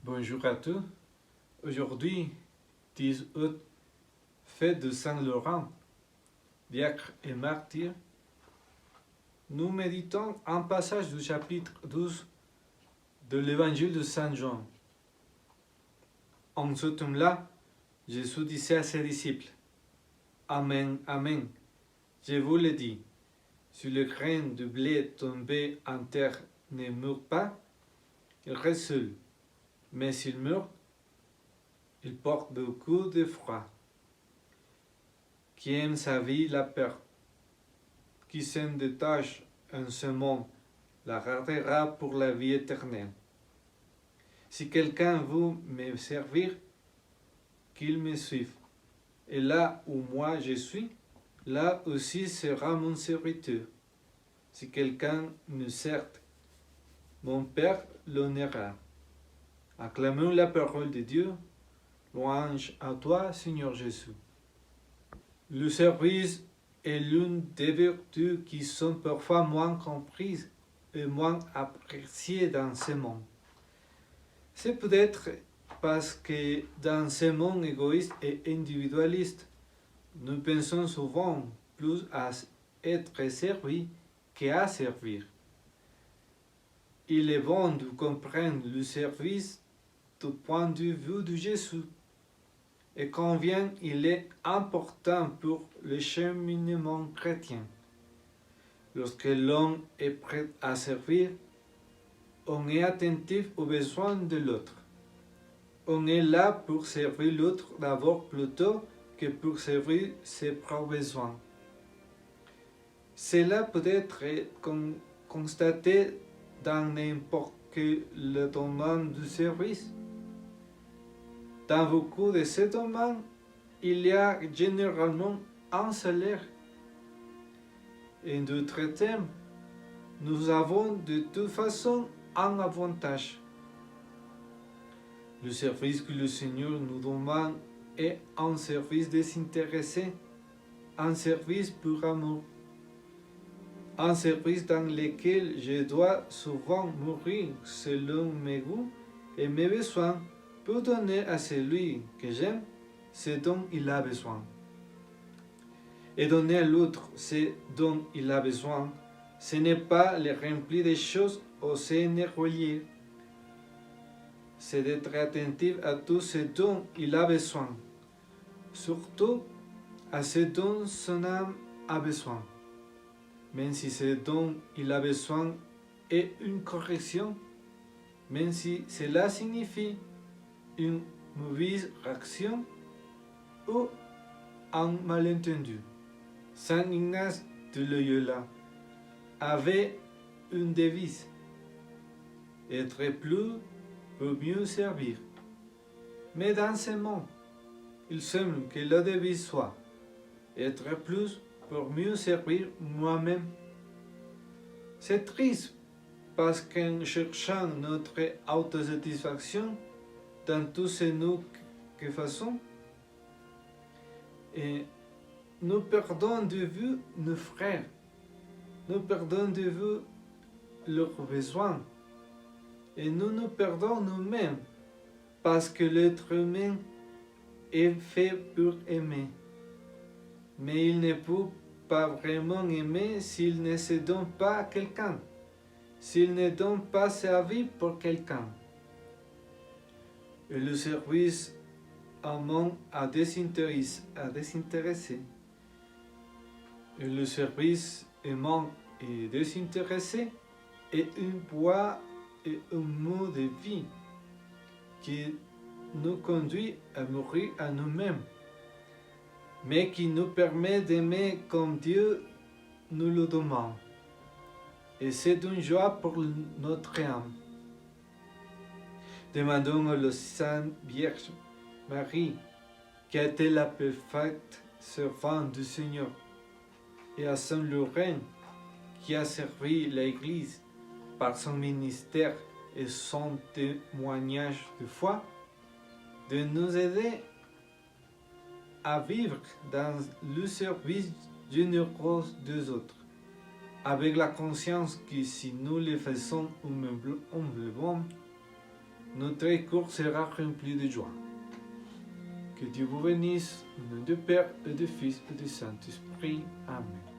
Bonjour à tous. Aujourd'hui, 10 août, fête de Saint Laurent, diacre et martyr, nous méditons un passage du chapitre 12 de l'évangile de Saint Jean. En ce temps-là, Jésus disait à ses disciples, « Amen, Amen, je vous le dis, si le grain de blé tombé en terre ne meurt pas, il reste seul, mais s'il meurt, il porte beaucoup de fruits. Qui aime sa vie la perd. Qui sème des tâches en ce monde la gardera pour la vie éternelle. Si quelqu'un veut me servir, qu'il me suive. Et là où moi je suis, là aussi sera mon serviteur. Si quelqu'un me sert, mon Père l'honnera. Acclamons la parole de Dieu. Louange à toi, Seigneur Jésus. Le service est l'une des vertus qui sont parfois moins comprises et moins appréciées dans ce monde. C'est peut-être parce que dans ce monde égoïste et individualiste, nous pensons souvent plus à être servi qu'à servir. Il est bon de comprendre le service du point de vue de Jésus et combien il est important pour le cheminement chrétien. Lorsque l'homme est prêt à servir, on est attentif aux besoins de l'autre. On est là pour servir l'autre d'abord plutôt que pour servir ses propres besoins. Cela peut être constaté dans n'importe quel domaine du service. Dans beaucoup de ces domaines, il y a généralement un salaire. Et d'autres thèmes, nous avons de toute façon un avantage. Le service que le Seigneur nous demande est un service désintéressé, un service pour amour, un service dans lequel je dois souvent mourir selon mes goûts et mes besoins pour donner à celui que j'aime ce dont il a besoin. Et donner à l'autre ce dont il a besoin, ce n'est pas le remplir des choses ou s'énerveiller. C'est d'être attentif à tout ce dont il a besoin, surtout à ce dont son âme a besoin. Même si ce dont il a besoin est une correction, même si cela signifie une mauvaise réaction ou un malentendu. Saint Ignace de Loyola avait une devise: être plus pour mieux servir. Mais dans ce monde, il semble que la devise soit être plus pour mieux servir moi-même. C'est triste parce qu'en cherchant notre autosatisfaction dans tous ces nous que faisons, et nous perdons de vue nos frères, nous perdons de vue leurs besoins, et nous nous perdons nous-mêmes, parce que l'être humain est fait pour aimer. Mais il ne peut pas vraiment aimer s'il ne se donne pas à quelqu'un, s'il ne donne pas sa vie pour quelqu'un. Et le service amène à désintéresser. Et le service aimant et désintéressé est une voie et un mode de vie qui nous conduit à mourir à nous-mêmes, mais qui nous permet d'aimer comme Dieu nous le demande. Et c'est une joie pour notre âme. Demandons à la Sainte Vierge Marie, qui a été la parfaite servante du Seigneur, et à Saint Laurent, qui a servi l'Église par son ministère et son témoignage de foi, de nous aider à vivre dans le service généreux des autres, avec la conscience que si nous le faisons humblement, notre corps sera rempli de joie. Que Dieu vous bénisse, au nom du Père et du Fils et du Saint-Esprit. Amen.